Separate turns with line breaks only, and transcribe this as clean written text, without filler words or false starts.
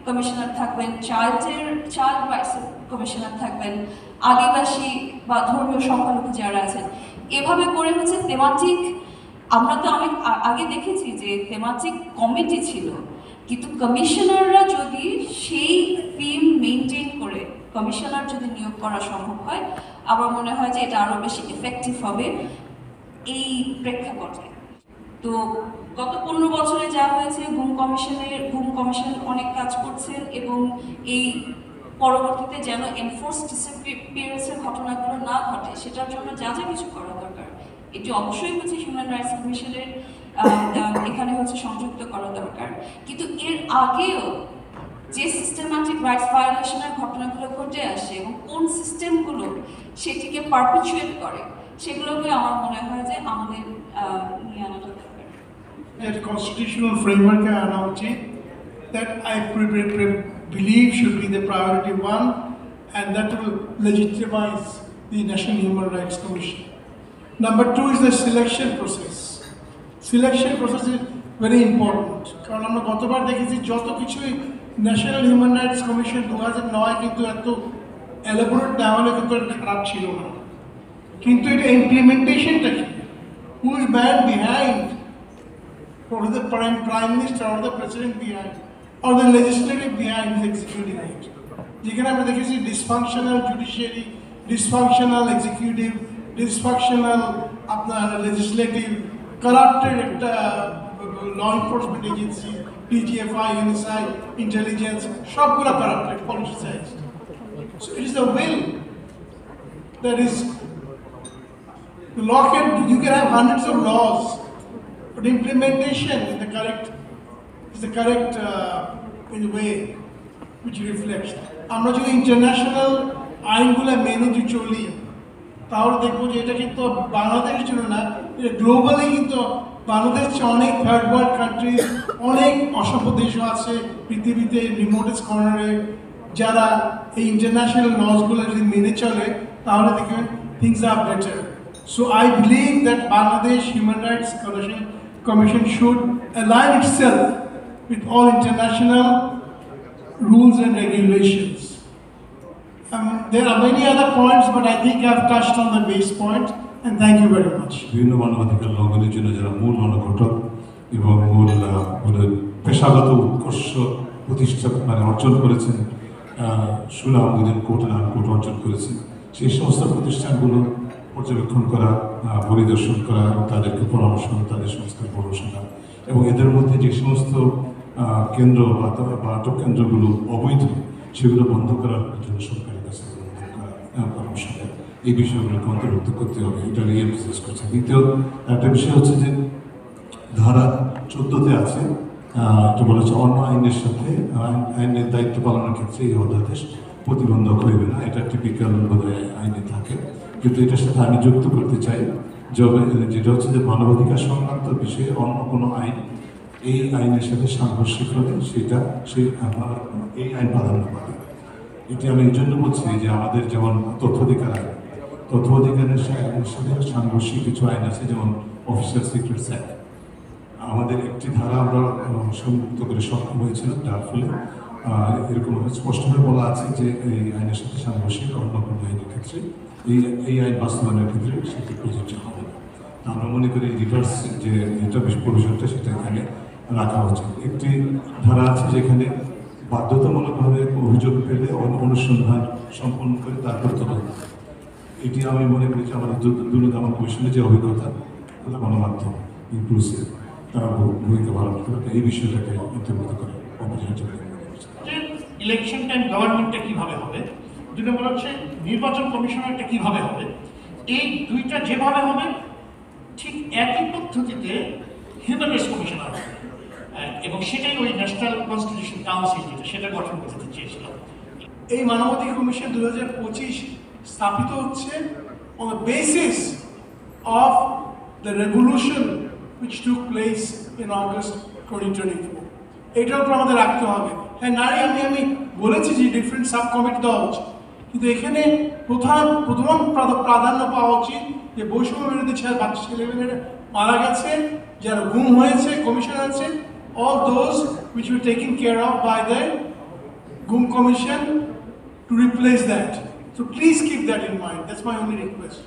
Commissioner থাকবেন, child rights commissioner থাকবেন, আদিবাসী বা ধর্মীয় সংখ্যালঘু যারা আছেন, এভাবে করে হচ্ছে থেমাটিক। আমরা তো অনেক আগে দেখেছি যে থেমাটিক কমিটি ছিল, কিন্তু কমিশনাররা যদি সেই থিম মেনটেন করে কমিশনার যদি নিয়োগ করা সম্ভব হয়, আমার মনে হয় যে এটা আরো বেশি এফেক্টিভ হবে এই প্রেক্ষাপটে। তো গত 15 বছরে যা হয়েছে, ঘুম কমিশন অনেক কাজ করছেন এবং এই পরবর্তীতে যেন এনফোর্স ডিসঅ্যাপিয়ারেন্সের ঘটনাগুলো না ঘটে সেটার জন্য যা যা কিছু করা দরকার, এটি অবশ্যই হচ্ছে হিউম্যান রাইটস কমিশনের এখানে হচ্ছে সংযুক্ত করা দরকার। কিন্তু এর আগেও যে সিস্টেম্যাটিক রাইটস ভায়োলেশনের ঘটনাগুলো ঘটে আসে এবং কোন সিস্টেমগুলো সেটিকে পারপিচুয়েট করে, সেগুলোকে আমার মনে হয় যে আমাদের নিয়ে আনাটা দরকার।
A constitutional framework আনা উচিত that I believe should be the priority one, and that will legitimize the National Human Rights Commission. Number two is the selection process. Selection process is very important. কারণ আমরা গতবার দেখেছি যত কিছুই national human rights commission 2009 কিন্তু এত elaborate না হলে কিন্তু খারাপ ছিল না, কিন্তু এটা ইমপ্লিমেন্টেশনটা কি, who is man behind, or the prime minister or the president behind, or the legislative behind the executive aid. যেখানে আমরা দেখেছি dysfunctional judiciary, dysfunctional executive, dysfunctional আপনার legislative, corrupted একটা law enforcement agency, DGFI, NSI, intelligence, সবগুলো corrupted, politicized. So it is the will that is, the law you can have hundreds of laws, but implementation is the correct in the way which reflects. আমরা যদি international আইনগুলো মেনে যদি চলি তাহলে দেখবো যে এটা কিন্তু বাংলাদেশের জন্য না, এটা গ্লোবালি কিন্তু বাংলাদেশ অনেক থার্ড ওয়ার্ল্ড কান্ট্রি, অনেক অসভ্য দেশও আছে পৃথিবীতে রিমোটেস্ট কর্নারে, যারা এই ইন্টারন্যাশনাল লসগুলো যদি মেনে চলে তাহলে দেখবেন things are better. So I believe that Bangladesh human rights Commission should align itself with all international rules and regulations. There are many other points, but I think I've touched on the base point, and thank you very much.
বিভিন্ন মানবাধিকার লঙ্ঘনের জন্য যারা মূল অনুঘটক এবং মূল পেশাগত উৎকর্ষ প্রতিষ্ঠা অর্জন করেছেন, সুনাম দুদিন কোর্ট অর্জন করেছেন, সেই সমস্ত প্রতিষ্ঠানগুলো পর্যবেক্ষণ করা, পরিদর্শন করা এবং তাদেরকে পরামর্শ, তাদের সংস্কার পড়াশোনা এবং এদের মধ্যে যে সমস্ত কেন্দ্র বা আটক কেন্দ্রগুলো অবৈধ সেগুলো বন্ধ করার জন্য সরকারের কাছে পরামর্শ দেয়। এই বিষয়গুলোকে অন্তর্ভুক্ত করতে হবে, এটা নিয়ে বিশেষ করছে। দ্বিতীয় একটা বিষয় হচ্ছে যে ধারা 14-তে আছে, এটা বলেছে অন্য আইনের সাথে আইনের দায়িত্ব পালনের ক্ষেত্রে এই অধ্যাদেশ প্রতিবন্ধক হইবে না, এটা টিপিক্যাল বোধহয় আইনে থাকে। কিন্তু এটার সাথে আমি যুক্ত করতে চাই যেটা হচ্ছে যে মানবাধিকার সংক্রান্ত বিষয়ে অন্য কোনো আইন এই আইনের সাথে সাংঘর্ষিক হলে সেটা এই আইন প্রাধান্য পাবে। এটি আমি এই জন্য বলছি যে আমাদের যেমন তথ্য অধিকারের সাথে সাংঘর্ষিক কিছু আইন আছে, যেমন অফিসার সিক্রেটস অ্যাক্ট। আমাদের একটি ধারা আমরা সংযুক্ত করে সক্ষম হয়েছিলাম, যার ফলে এরকম স্পষ্টভাবে বলা আছে যে এই আইনের সাথে সাংঘর্ষিক অন্য কোনো আইনের ক্ষেত্রে এই আইন বাস্তবায়নের ক্ষেত্রে সেটি প্রযোজ্য হবে না। আমরা মনে করি রিভার্স যে এটা প্রভিশনটা সেটা এখানে রাখা উচিত। একটি ধারা আছে যেখানে বাধ্যতামূলকভাবে অভিযোগ পেলে অনুসন্ধান সম্পন্ন করে তারপর তদন্ত। এটি আমি মনে করি যে আমাদের দুর্নীতি কমিশনের যে অভিজ্ঞতা, গণমাধ্যম ইনক্লুসিভ, তারা ভূমিকা পালন করে এই বিষয়টাকে অন্তর্ভুক্ত করে অপরিহার্য।
ইলেকশন টাইম গভর্নমেন্টটা কিভাবে হবে, দুই নম্বর হচ্ছে নির্বাচন কমিশনারটা কিভাবে হবে। এই দুইটা যেভাবে হবে ঠিক একই পদ্ধতিতে হিউম্যান রাইটস কমিশনার হবে, এবং সেটাই ওই ন্যাশনাল কনস্টিটিউশন কাউন্সিল যেটা সেটা গঠন করতে চেয়েছিল।
এই মানবাধিকার কমিশন 2025 স্থাপিত হচ্ছে on the basis of the revolution which took place in August 2024. এটার উপর আমাদের রাখতে হবে। হ্যাঁ, নারী আমি বলেছি যে ডিফারেন্ট সাব কমিটি দেওয়া উচিত, কিন্তু এখানে প্রথম প্রাধান্য পাওয়া উচিত যে বৈষম্য বিরোধী বাচ্চা ছেলেমেয়েরা মারা গেছে, যারা গুম হয়েছে, কমিশন আছে, all those which were taken care of by the GUM Commission to replace that. So please keep that in mind. That's my only request.